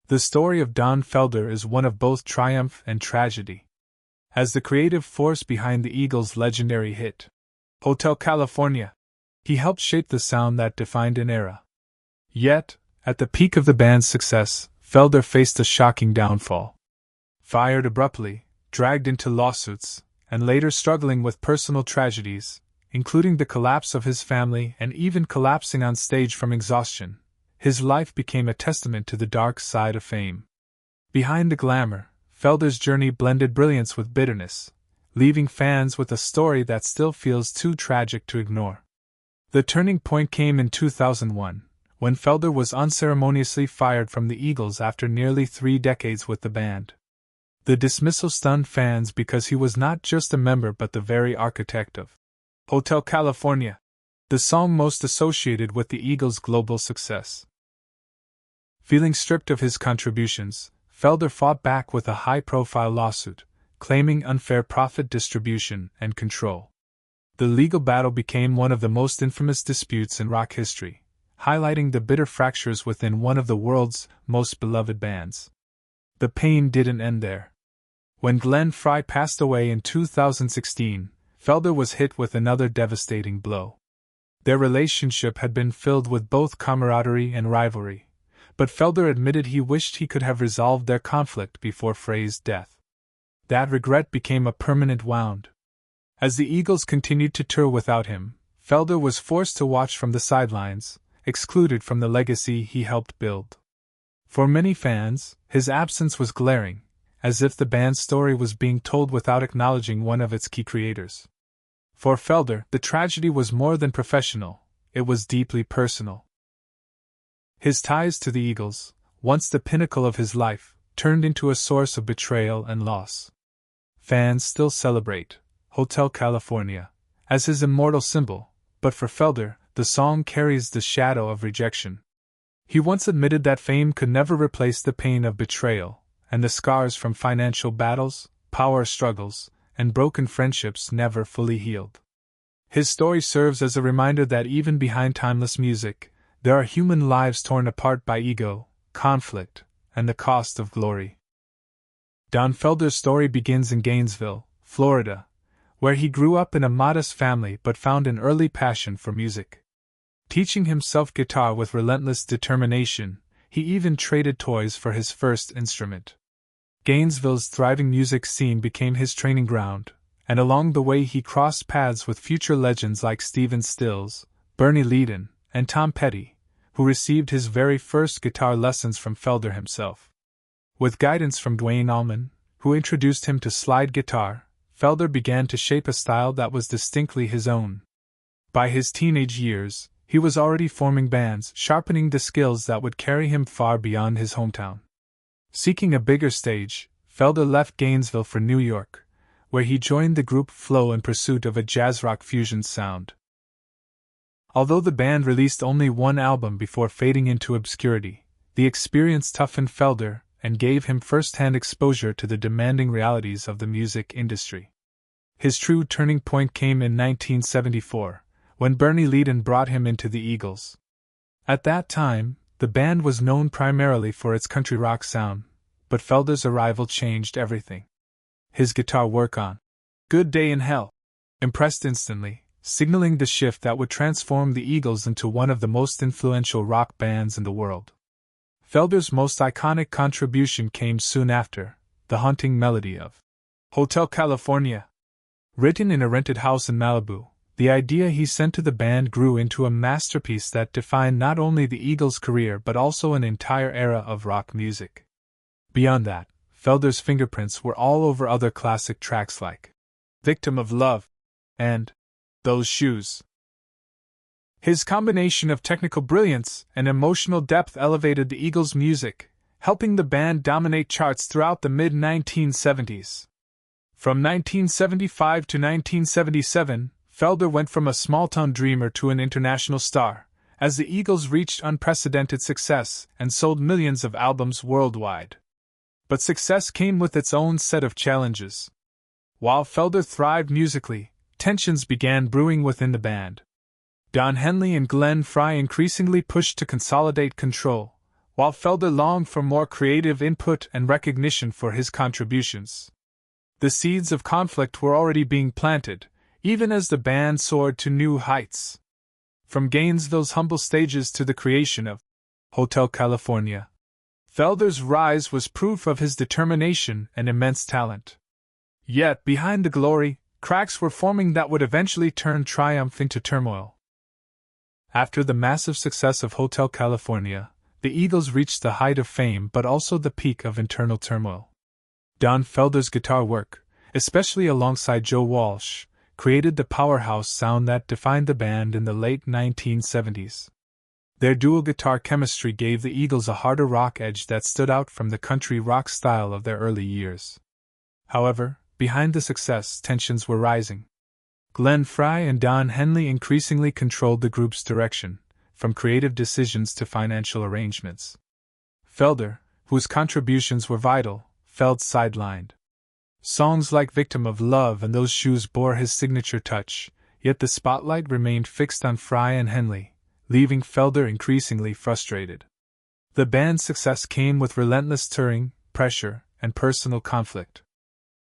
The story of Don Felder is one of both triumph and tragedy. As the creative force behind the Eagles' legendary hit, Hotel California, he helped shape the sound that defined an era. Yet, at the peak of the band's success, Felder faced a shocking downfall. Fired abruptly, dragged into lawsuits, and later struggling with personal tragedies, including the collapse of his family and even collapsing on stage from exhaustion, his life became a testament to the dark side of fame. Behind the glamour, Felder's journey blended brilliance with bitterness, leaving fans with a story that still feels too tragic to ignore. The turning point came in 2001, when Felder was unceremoniously fired from the Eagles after nearly 3 decades with the band. The dismissal stunned fans because he was not just a member but the very architect of Hotel California, the song most associated with the Eagles' global success. Feeling stripped of his contributions, Felder fought back with a high-profile lawsuit, claiming unfair profit distribution and control. The legal battle became one of the most infamous disputes in rock history, highlighting the bitter fractures within one of the world's most beloved bands. The pain didn't end there. When Glenn Frey passed away in 2016, Felder was hit with another devastating blow. Their relationship had been filled with both camaraderie and rivalry, but Felder admitted he wished he could have resolved their conflict before Frey's death. That regret became a permanent wound. As the Eagles continued to tour without him, Felder was forced to watch from the sidelines, excluded from the legacy he helped build. For many fans, his absence was glaring, as if the band's story was being told without acknowledging one of its key creators. For Felder, the tragedy was more than professional, it was deeply personal. His ties to the Eagles, once the pinnacle of his life, turned into a source of betrayal and loss. Fans still celebrate Hotel California as his immortal symbol, but for Felder, the song carries the shadow of rejection. He once admitted that fame could never replace the pain of betrayal, and the scars from financial battles, power struggles, and broken friendships never fully healed. His story serves as a reminder that even behind timeless music, there are human lives torn apart by ego, conflict, and the cost of glory. Don Felder's story begins in Gainesville, Florida, where he grew up in a modest family but found an early passion for music. Teaching himself guitar with relentless determination, he even traded toys for his first instrument. Gainesville's thriving music scene became his training ground, and along the way he crossed paths with future legends like Stephen Stills, Bernie Leadon, and Tom Petty, who received his very first guitar lessons from Felder himself. With guidance from Duane Allman, who introduced him to slide guitar, Felder began to shape a style that was distinctly his own. By his teenage years, he was already forming bands, sharpening the skills that would carry him far beyond his hometown. Seeking a bigger stage, Felder left Gainesville for New York, where he joined the group Flow in pursuit of a jazz-rock fusion sound. Although the band released only one album before fading into obscurity, the experience toughened Felder and gave him first-hand exposure to the demanding realities of the music industry. His true turning point came in 1974, when Bernie Leadon brought him into the Eagles. At that time, the band was known primarily for its country rock sound, but Felder's arrival changed everything. His guitar work on Good Day in Hell impressed instantly, signaling the shift that would transform the Eagles into one of the most influential rock bands in the world. Felder's most iconic contribution came soon after, the haunting melody of Hotel California. Written in a rented house in Malibu, the idea he sent to the band grew into a masterpiece that defined not only the Eagles' career but also an entire era of rock music. Beyond that, Felder's fingerprints were all over other classic tracks like Victim of Love and Those Shoes. His combination of technical brilliance and emotional depth elevated the Eagles' music, helping the band dominate charts throughout the mid-1970s. From 1975 to 1977, Felder went from a small-town dreamer to an international star, as the Eagles reached unprecedented success and sold millions of albums worldwide. But success came with its own set of challenges. While Felder thrived musically, tensions began brewing within the band. Don Henley and Glenn Frey increasingly pushed to consolidate control, while Felder longed for more creative input and recognition for his contributions. The seeds of conflict were already being planted, even as the band soared to new heights. From Gainesville's humble stages to the creation of Hotel California, Felder's rise was proof of his determination and immense talent. Yet, behind the glory, cracks were forming that would eventually turn triumph into turmoil. After the massive success of Hotel California, the Eagles reached the height of fame but also the peak of internal turmoil. Don Felder's guitar work, especially alongside Joe Walsh, created the powerhouse sound that defined the band in the late 1970s. Their dual guitar chemistry gave the Eagles a harder rock edge that stood out from the country rock style of their early years. However, behind the success, tensions were rising. Glenn Frey and Don Henley increasingly controlled the group's direction, from creative decisions to financial arrangements. Felder, whose contributions were vital, felt sidelined. Songs like Victim of Love and Those Shoes bore his signature touch, yet the spotlight remained fixed on Frey and Henley, leaving Felder increasingly frustrated. The band's success came with relentless touring, pressure, and personal conflict.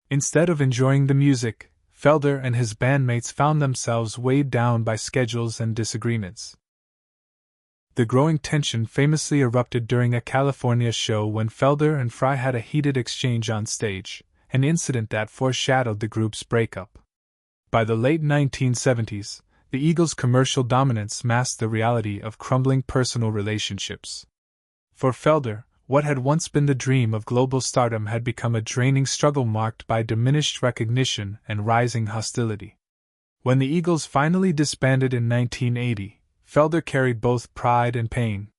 Instead of enjoying the music, Felder and his bandmates found themselves weighed down by schedules and disagreements. The growing tension famously erupted during a California show when Felder and Frey had a heated exchange on stage, an incident that foreshadowed the group's breakup. By the late 1970s, the Eagles' commercial dominance masked the reality of crumbling personal relationships. For Felder, what had once been the dream of global stardom had become a draining struggle marked by diminished recognition and rising hostility. When the Eagles finally disbanded in 1980, Felder carried both pride and pain.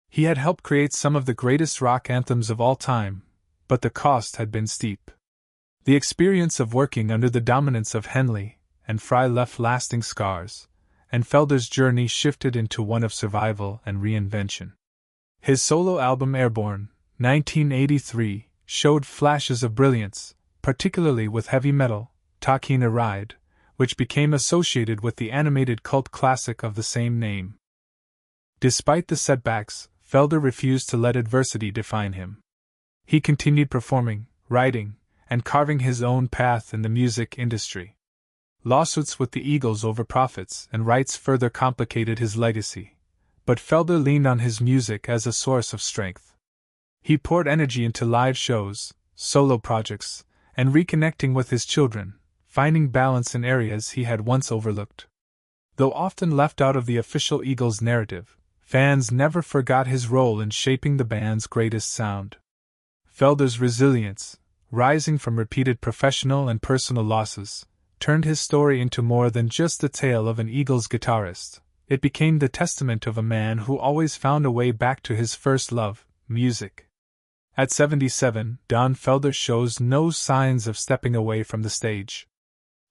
He had helped create some of the greatest rock anthems of all time, but the cost had been steep. The experience of working under the dominance of Henley and Frey left lasting scars, and Felder's journey shifted into one of survival and reinvention. His solo album Airborne, 1983, showed flashes of brilliance, particularly with heavy metal, Talkin' a Ride, which became associated with the animated cult classic of the same name. Despite the setbacks, Felder refused to let adversity define him. He continued performing, writing, and carving his own path in the music industry. Lawsuits with the Eagles over profits and rights further complicated his legacy, but Felder leaned on his music as a source of strength. He poured energy into live shows, solo projects, and reconnecting with his children, finding balance in areas he had once overlooked. Though often left out of the official Eagles narrative, fans never forgot his role in shaping the band's greatest sound. Felder's resilience, rising from repeated professional and personal losses, turned his story into more than just the tale of an Eagles guitarist. It became the testament of a man who always found a way back to his first love, music. At 77, Don Felder shows no signs of stepping away from the stage.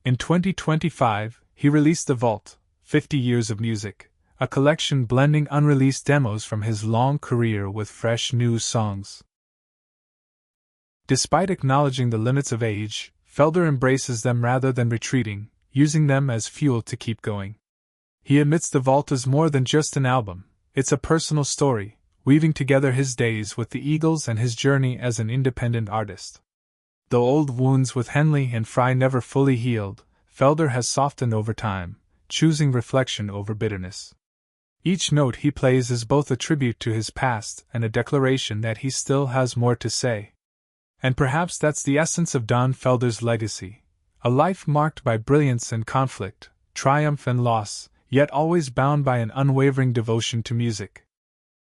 In 2025, he released The Vault, 50 Years of Music, a collection blending unreleased demos from his long career with fresh new songs. Despite acknowledging the limits of age, Felder embraces them rather than retreating, using them as fuel to keep going. He admits The Vault is more than just an album, it's a personal story, weaving together his days with the Eagles and his journey as an independent artist. Though old wounds with Henley and Frey never fully healed, Felder has softened over time, choosing reflection over bitterness. Each note he plays is both a tribute to his past and a declaration that he still has more to say. And perhaps that's the essence of Don Felder's legacy, a life marked by brilliance and conflict, triumph and loss, yet always bound by an unwavering devotion to music.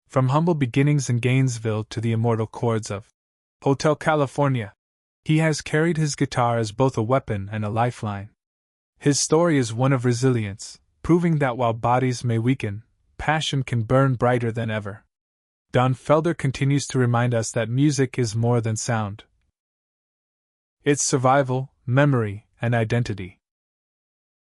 From humble beginnings in Gainesville to the immortal chords of Hotel California, he has carried his guitar as both a weapon and a lifeline. His story is one of resilience, proving that while bodies may weaken, passion can burn brighter than ever. Don Felder continues to remind us that music is more than sound. It's survival, memory, and identity.